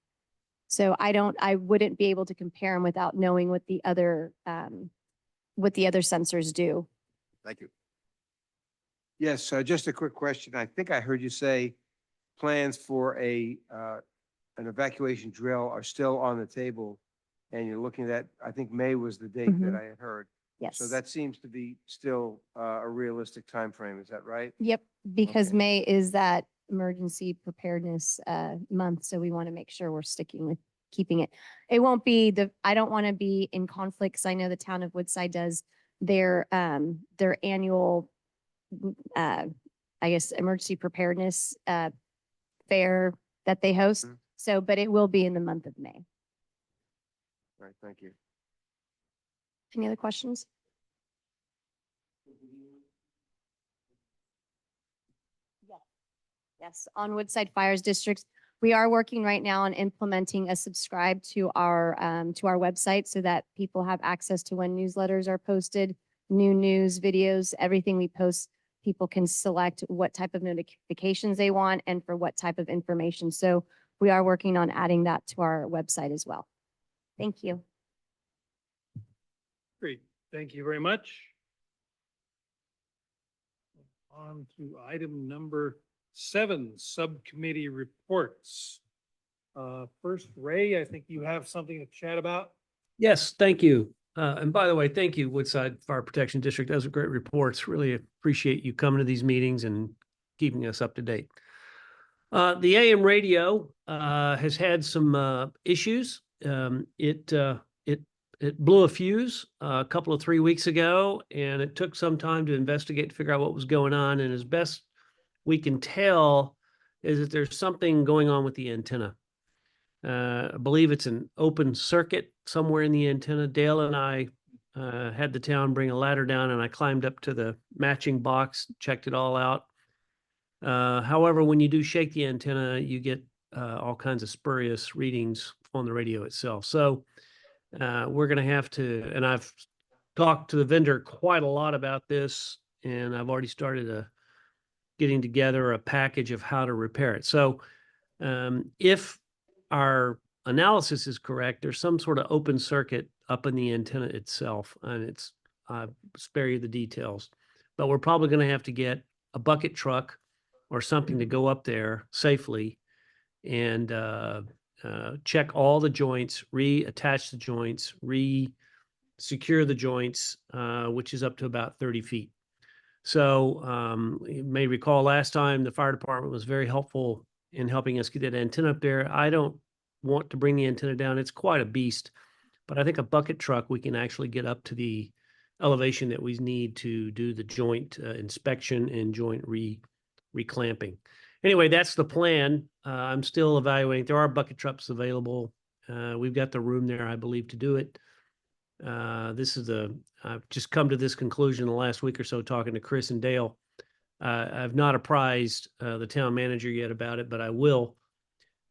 So I wouldn't be able to compare them without knowing what the other sensors do. Thank you. Yes, just a quick question. I think I heard you say plans for an evacuation drill are still on the table, and you're looking at, I think May was the date that Mhm. I had heard. Yes. So that seems to be still a realistic timeframe. Is that right? Yep, because Okay. May is that emergency preparedness month, so we want to make sure we're sticking with keeping it. It won't be I don't want to be in conflict, because I know the town of Woodside does their annual I guess emergency preparedness fair that they host. Mhm. So, but it will be in the month of May. All right, thank you. Any other questions? Yes, on Woodside Fires Districts, we are working right now on implementing a subscribe to our website so that people have access to when newsletters are posted, new news, videos, everything we post. people can select what type of notifications they want and for what type of information. So we are working on adding that to our website as well. Thank you. Great, thank you very much. On to item number 7, subcommittee reports. First, Ray, I think you have something to chat about. Yes, thank you. And by the way, thank you, Woodside Fire Protection District. Those are great reports. Really appreciate you coming to these meetings and keeping us up to date. The AM radio has had some issues. It blew a fuse a couple of 3 weeks ago, and it took some time to investigate to figure out what was going on. And as best we can tell, is that there's something going on with the antenna. I believe it's an open circuit somewhere in the antenna. Dale and I had the town bring a ladder down, and I climbed up to the matching box, checked it all out. However, when you do shake the antenna, you get all kinds of spurious readings on the radio itself. So we're going to have to, and I've talked to the vendor quite a lot about this, and I've already started getting together a package of how to repair it. So if our analysis is correct, there's some sort of open circuit up in the antenna itself, and I'll spare you the details, but we're probably going to have to get a bucket truck or something to go up there safely and check all the joints, reattach the joints, secure the joints, which is up to about 30 feet. So you may recall last time the fire department was very helpful in helping us get that antenna up there. I don't want to bring the antenna down. It's quite a beast, but I think a bucket truck, we can actually get up to the elevation that we need to do the joint inspection and joint reclamping. Anyway, that's the plan. I'm still evaluating. There are bucket trucks available. We've got the room there, I believe, to do it. I've just come to this conclusion the last week or so talking to Chris and Dale. I've not apprised the town manager yet about it, but I will.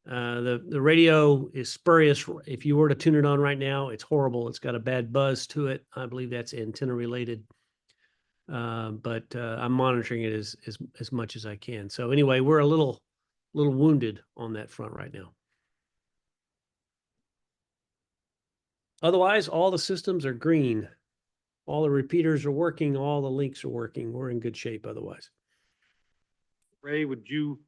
The radio is spurious. If you were to tune it on right now, it's horrible. It's got a bad buzz to it. I believe that's antenna related. But I'm monitoring it as much as I can. So anyway, we're a little wounded on that front right now. Otherwise, all the systems are green. All the repeaters are working. All the links are working. We're in good shape otherwise. Ray, would you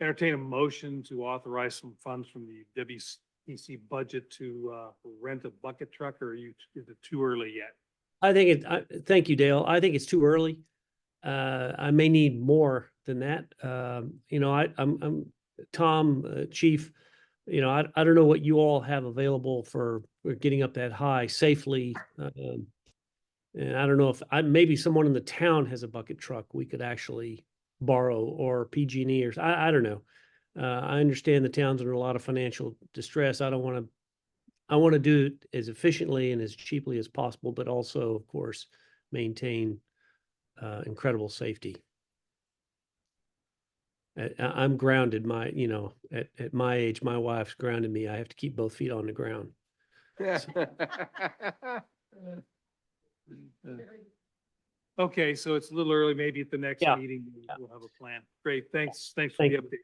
entertain a motion to authorize some funds from the WPC budget to rent a bucket truck, or is it too early yet? Thank you, Dale. I think it's too early. I may need more than that. I'm Tom, Chief. I don't know what you all have available for getting up that high safely. And I don't know if maybe someone in the town has a bucket truck we could actually borrow, or PG&E, or I don't know. I understand the town's under a lot of financial distress. I want to do it as efficiently and as cheaply as possible, but also, of course, maintain incredible safety. I'm grounded. At my age, my wife's grounded me. I have to keep both feet on the ground. Okay, so it's a little early. Maybe at the next Yeah. meeting, we'll have a plan. Great, thanks for Thank the you. update,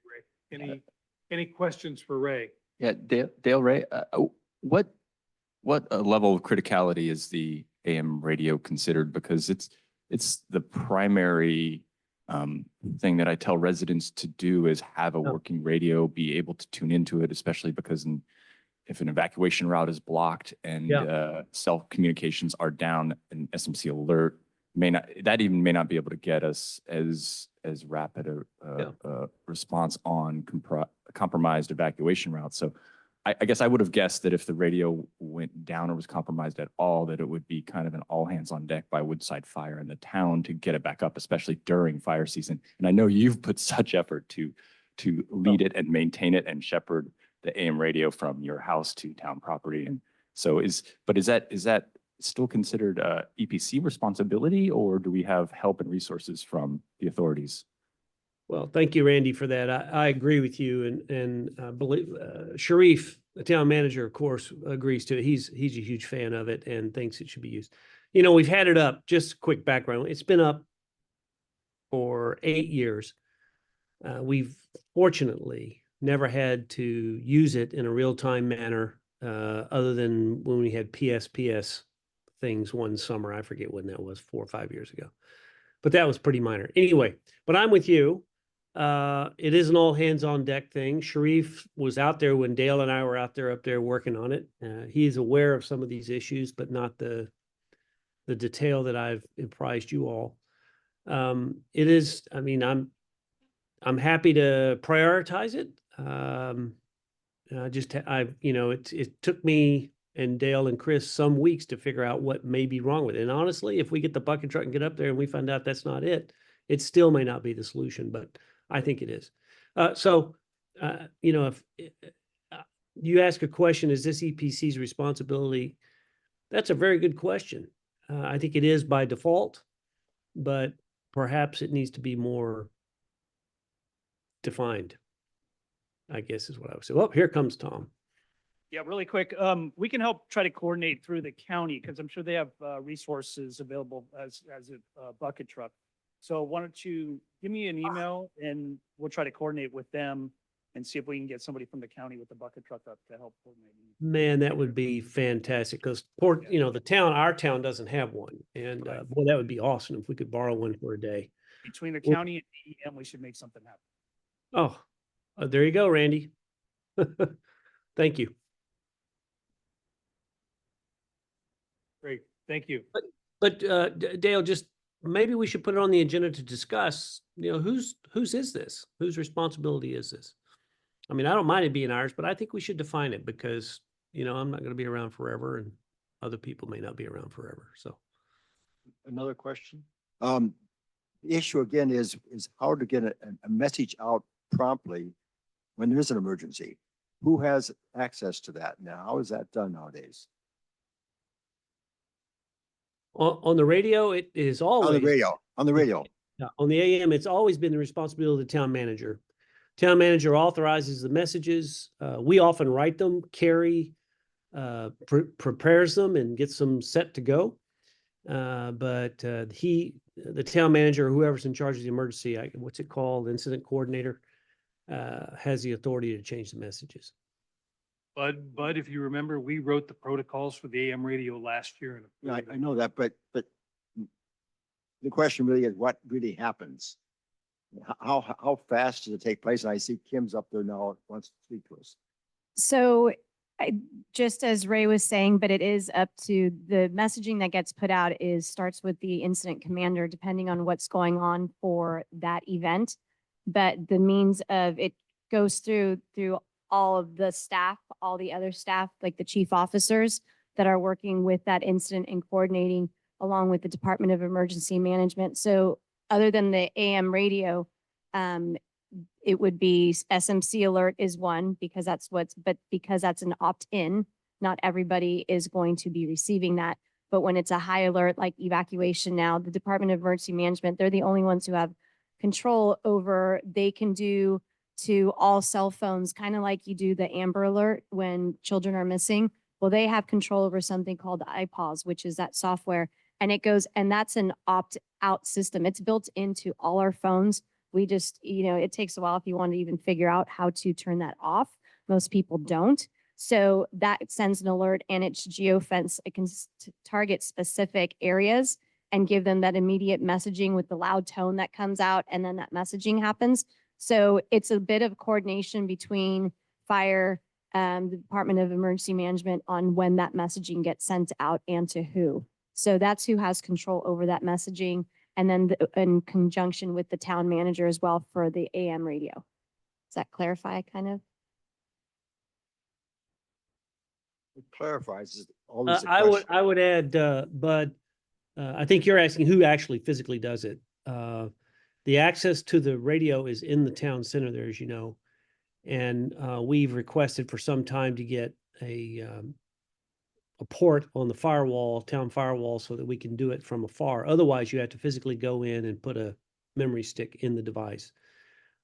Ray. Any questions for Ray? Yeah, Dale, Ray, what level of criticality is the AM radio considered? Because it's the primary thing that I tell residents to do is have a working radio, be able to tune into it, especially because if an evacuation route is blocked and cell communications are down, an SMC alert may not be able to get us as rapid a response on compromised evacuation routes. So I guess I would have guessed that if the radio went down or was compromised at all, that it would be kind of an all hands on deck by Woodside Fire and the town to get it back up, especially during fire season. And I know you've put such effort to lead it and maintain it and shepherd the AM radio from your house to town property. And so is that still considered EPC responsibility, or do we have help and resources from the authorities? Well, thank you, Randy, for that. I agree with you, and believe Sharif, the town manager, of course, agrees to it. He's a huge fan of it and thinks it should be used. We've had it up. Just a quick background. It's been up for 8 years. We've fortunately never had to use it in a real-time manner, other than when we had PSPS things one summer. I forget when that was, 4 or 5 years ago. But that was pretty minor. Anyway, but I'm with you. It is an all hands on deck thing. Sharif was out there when Dale and I were up there working on it. He's aware of some of these issues, but not the detail that I've apprised you all. It is, I mean, I'm happy to prioritize it. It took me and Dale and Chris some weeks to figure out what may be wrong with it. And honestly, if we get the bucket truck and get up there and we find out that's not it, it still may not be the solution, but I think it is. If you ask a question, is this EPC's responsibility? That's a very good question. I think it is by default, but perhaps it needs to be more defined, I guess is what I would say. Well, here comes Tom. Yeah, really quick. We can help try to coordinate through the county because I'm sure they have resources available as a bucket truck. So why don't you give me an email and we'll try to coordinate with them and see if we can get somebody from the county with the bucket truck up to help coordinate. Man, that would be fantastic because our town doesn't have one. And boy, that would be awesome if we could borrow one for a day. Between the county and DEM, we should make something happen. Oh, there you go, Randy. Thank you. Great, thank you. But Dale, just maybe we should put it on the agenda to discuss, whose is this? Whose responsibility is this? I mean, I don't mind it being ours, but I think we should define it because, I'm not going to be around forever and other people may not be around forever. So. Another question. The issue again is how to get a message out promptly when there is an emergency. Who has access to that now? How is that done nowadays? On the radio, it is always On the radio. Yeah, on the AM, it's always been the responsibility of the town manager. Town manager authorizes the messages. We often write them. Carrie prepares them and gets them set to go. But the town manager, or whoever's in charge of the emergency, what's it called, incident coordinator, has the authority to change the messages. But if you remember, we wrote the protocols for the AM radio last year. I know that, but the question really is what really happens? How fast does it take place? And I see Kim's up there now, wants to speak to us. So just as Ray was saying, but it is up to the messaging that gets put out starts with the incident commander, depending on what's going on for that event. But the means of it goes through all of the staff, all the other staff, like the chief officers that are working with that incident and coordinating along with the Department of Emergency Management. So other than the AM radio, it would be SMC alert is one because because that's an opt-in, not everybody is going to be receiving that. But when it's a high alert, like evacuation now, the Department of Emergency Management, they're the only ones who have control over, they can do to all cell phones, kind of like you do the Amber Alert when children are missing. Well, they have control over something called iPause, which is that software. And it goes, and that's an opt-out system. It's built into all our phones. We just, it takes a while if you want to even figure out how to turn that off. Most people don't. So that sends an alert and it's geofence. It can target specific areas and give them that immediate messaging with the loud tone that comes out and then that messaging happens. So it's a bit of coordination between fire, the Department of Emergency Management on when that messaging gets sent out and to who. So that's who has control over that messaging. And then in conjunction with the town manager as well for the AM radio. Does that clarify kind of? It clarifies all these. I would add, Bud, I think you're asking who actually physically does it. The access to the radio is in the town center there, as you know. And we've requested for some time to get a port on the firewall, town firewall, so that we can do it from afar. Otherwise, you have to physically go in and put a memory stick in the device.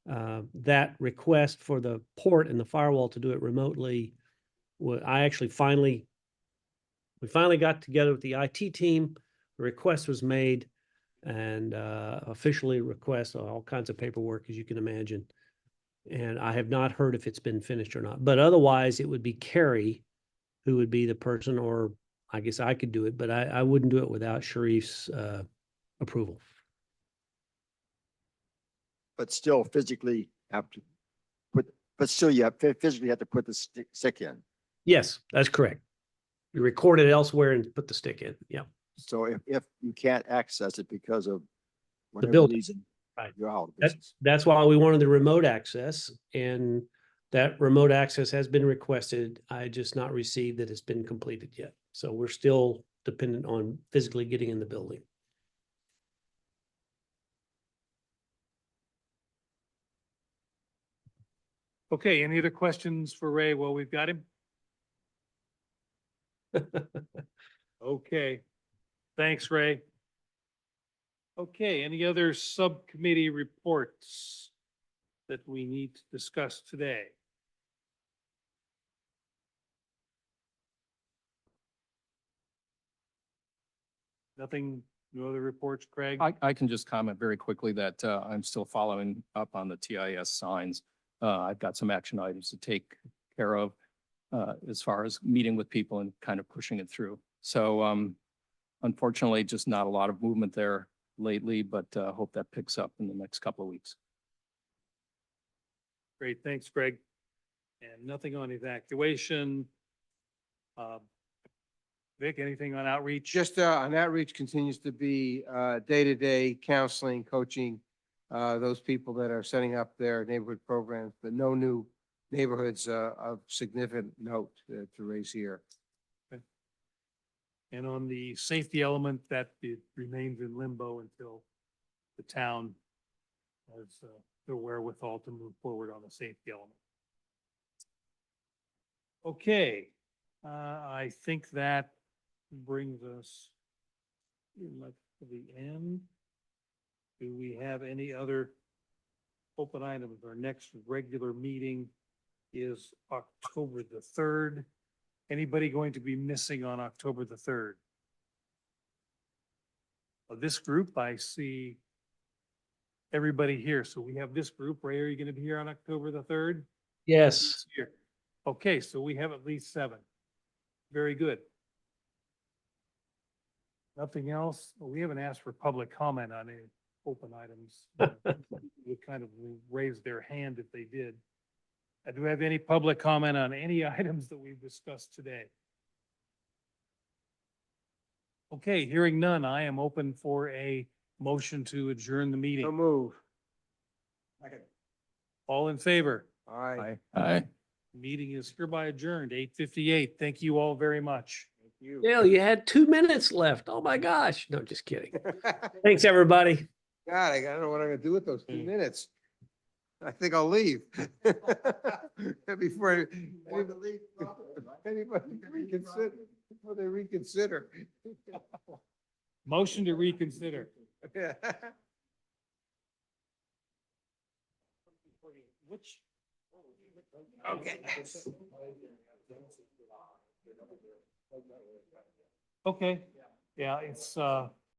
That request for the port and the firewall to do it remotely, we finally got together with the IT team. The request was made. and officially request all kinds of paperwork, as you can imagine. And I have not heard if it's been finished or not, but otherwise it would be Carrie who would be the person, or I guess I could do it, but I wouldn't do it without Sharif's approval. But still physically have to put, but still you have physically have to put the stick in. Yes, that's correct. You record it elsewhere and put the stick in. Yeah. So if you can't access it because of whatever building. reason, Right. you're out of That's, business. that's why we wanted the remote access, and that remote access has been requested. I just not received that it's been completed yet. So we're still dependent on physically getting in the building. Okay, any other questions for Ray while we've got him? Okay, thanks, Ray. Okay, any other subcommittee reports that we need to discuss today? Nothing, no other reports, Craig? I can just comment very quickly that I'm still following up on the TIS signs. I've got some action items to take care of as far as meeting with people and kind of pushing it through. So unfortunately, just not a lot of movement there lately, but hope that picks up in the next couple of weeks. Great, thanks, Greg. And nothing on evacuation. Vic, anything on outreach? Just on outreach continues to be day-to-day counseling, coaching, those people that are setting up their neighborhood programs, but no new neighborhoods of significant note to raise here. And on the safety element, that it remains in limbo until the town has the wherewithal to move forward on the safety element. Okay, I think that brings us to the end. Do we have any other open items? Our next regular meeting is October the 3rd. Anybody going to be missing on October the 3rd? Of this group, I see everybody here. So we have this group. Ray, are you going to be here on October the 3rd? Yes. Here. Okay, so we have at least 7. Very good. Nothing else? We haven't asked for public comment on any open items. Would kind of raise their hand if they did. Do we have any public comment on any items that we've discussed today? Okay, hearing none, I am open for a motion to adjourn the No meeting. move. All in favor? All right. Aye. Meeting is hereby adjourned, 8:58. Thank you all very much. Thank you. Dale, you had 2 minutes left. Oh my gosh. No, just kidding. Thanks, everybody. God, I don't know what I'm gonna do with those 2 minutes. I think I'll leave. Before anybody reconsider, before they reconsider. Motion to reconsider. Which? Okay. Okay, yeah, it's,